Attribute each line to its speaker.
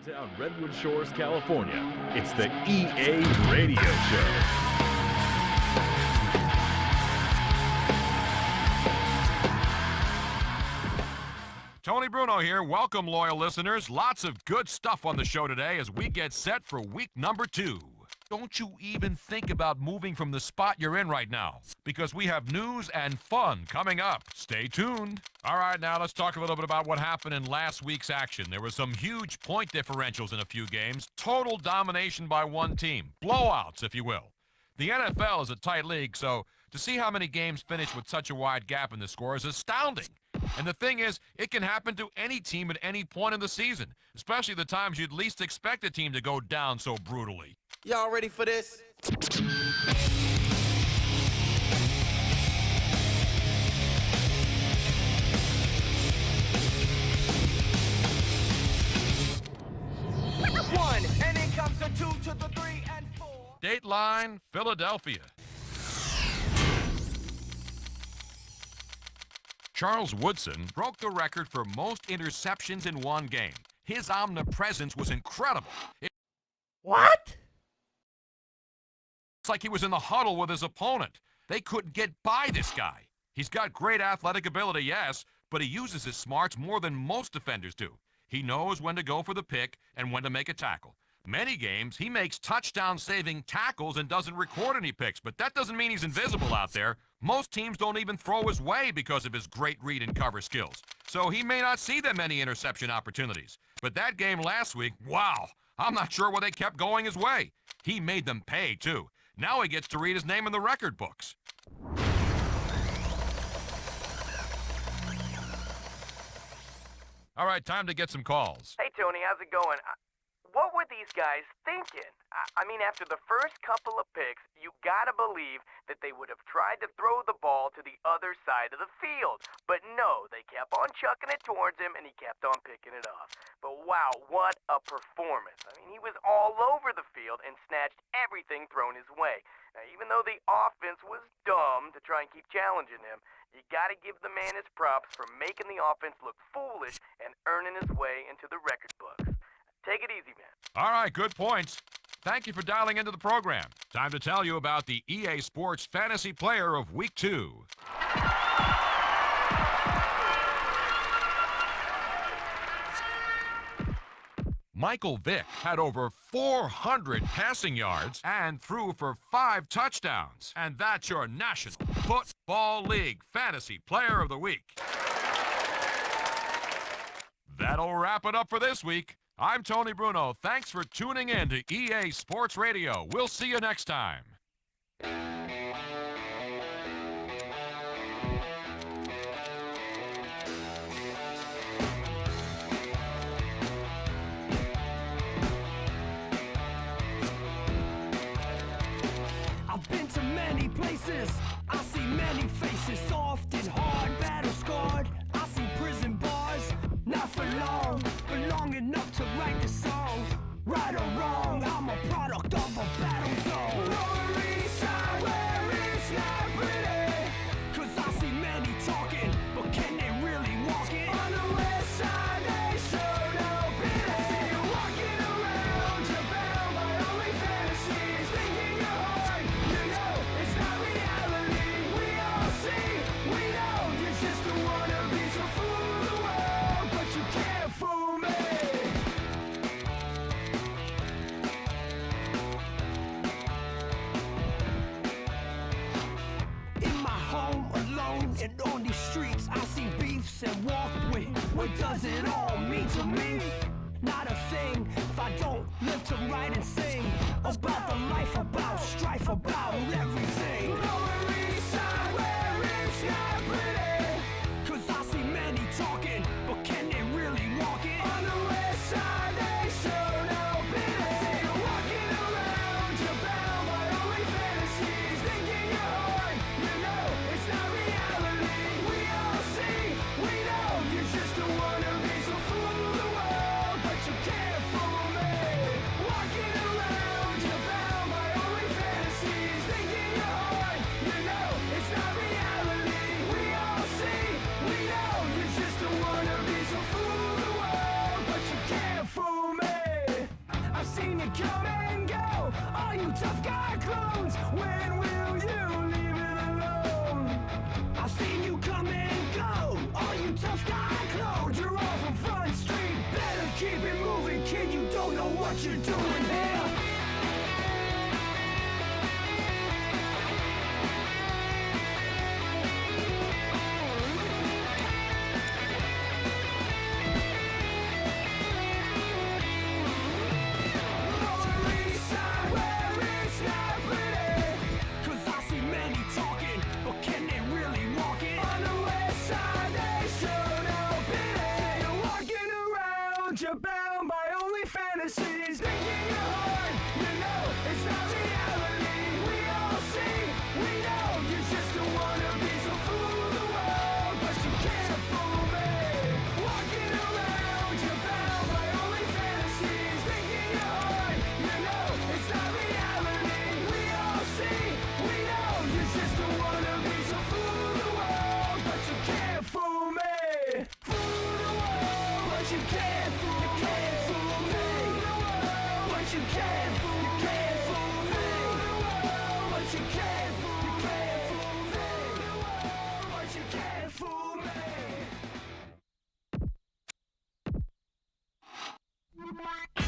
Speaker 1: Downtown Redwood Shores, California, it's the EA Radio Show.
Speaker 2: Tony Bruno here. Welcome, loyal listeners. Lots of good stuff on the show today as we get set for week number 2. Don't you even think about moving from the spot you're in right now, because we have news and fun coming up. Stay tuned. All right, now let's talk a little bit about what happened in last week's action. There were some huge point differentials in a few games, total domination by one team, blowouts, if you will. The NFL is a tight league, so to see how many games finish with such a wide gap in the score is astounding. And the thing is, it can happen to any team at any point in the season, especially the times you'd least expect a team to go down so brutally.
Speaker 3: Y'all ready for this? One, and then comes the 2 to the 3 and 4.
Speaker 2: Dateline, Philadelphia. Charles Woodson broke the record for most interceptions in one game. His omnipresence was incredible.
Speaker 3: What?
Speaker 2: It's like he was in the huddle with his opponent. They couldn't get by this guy. He's got great athletic ability, yes, but he uses his smarts more than most defenders do. He knows when to go for the pick and when to make a tackle. Many games, he makes touchdown-saving tackles and doesn't record any picks, but that doesn't mean he's invisible out there. Most teams don't even throw his way because of his great read and cover skills. So he may not see that many interception opportunities. But that game last week, wow, I'm not sure why they kept going his way. He made them pay, too. Now he gets to read his name in the record books. All right, time to get some calls.
Speaker 4: Hey, Tony, how's it going? What were these guys thinking? I mean, after the first couple of picks, you gotta believe that they would have tried to throw the ball to the other side of the field. But no, they kept on chucking it towards him, and he kept on picking it off. But wow, what a performance. I mean, he was all over the field and snatched everything thrown his way. Now, even though the offense was dumb to try and keep challenging him, you gotta give the man his props for making the offense look foolish and earning his way into the record books. Take it easy, man.
Speaker 2: All right, good points. Thank you for dialing into the program. Time to tell you about the EA Sports Fantasy Player of Week 2. Michael Vick had over 400 passing yards and threw for 5 touchdowns. And that's your National Football League Fantasy Player of the Week. That'll wrap it up for this week. I'm Tony Bruno. Thanks for tuning in to EA Sports Radio. We'll see you next time.
Speaker 5: I've been to many places. I see many faces, soft and hard, battle scarred. I see prison bars, not for long, but long enough to write the song. Right or wrong, I'm a product of a battle zone. Lower East Side where it's not pretty, 'cause I see many talking, but can they really walk it? On the West Side they show no pity. I see you walking around, you're bound by only fantasies, thinking you're hard, you know it's not reality. We all see, we know you just don't wanna be so fool the world, but you can't fool me. In my home alone and on these streets, I see beefs and walk with. What does it all mean to me? Not a thing if I don't live to write and sing about the life, about strife, about everything. Lower East Side where it's not pretty, 'cause I see many talking, but can they really walk it? On the West Side they show no pity. I see you walking around, you're bound by only fantasies, thinking you're hard, you know it's not reality. We all see, we know you just don't wanna be so fool the world, but you can't fool me. Walking around, you're bound clones. When will you leave it alone? I've seen you come and go. All you tough guy clones, you're all from Front Street. Better keep it moving, kid. You don't know what you're doing here. You're bound by only fantasies. Thinking you're hard, you know it's not reality. We all see, we know you just don't wanna be so fool the world, but you can't fool me. Walking around, you're bound by only fantasies. Thinking you're hard, you know it's not reality. We all see, we know you just don't wanna be so fool the world, but you can't fool me. Fool the world, but you can't fool. You can't fool me. But you can't fool me. But you can't fool me.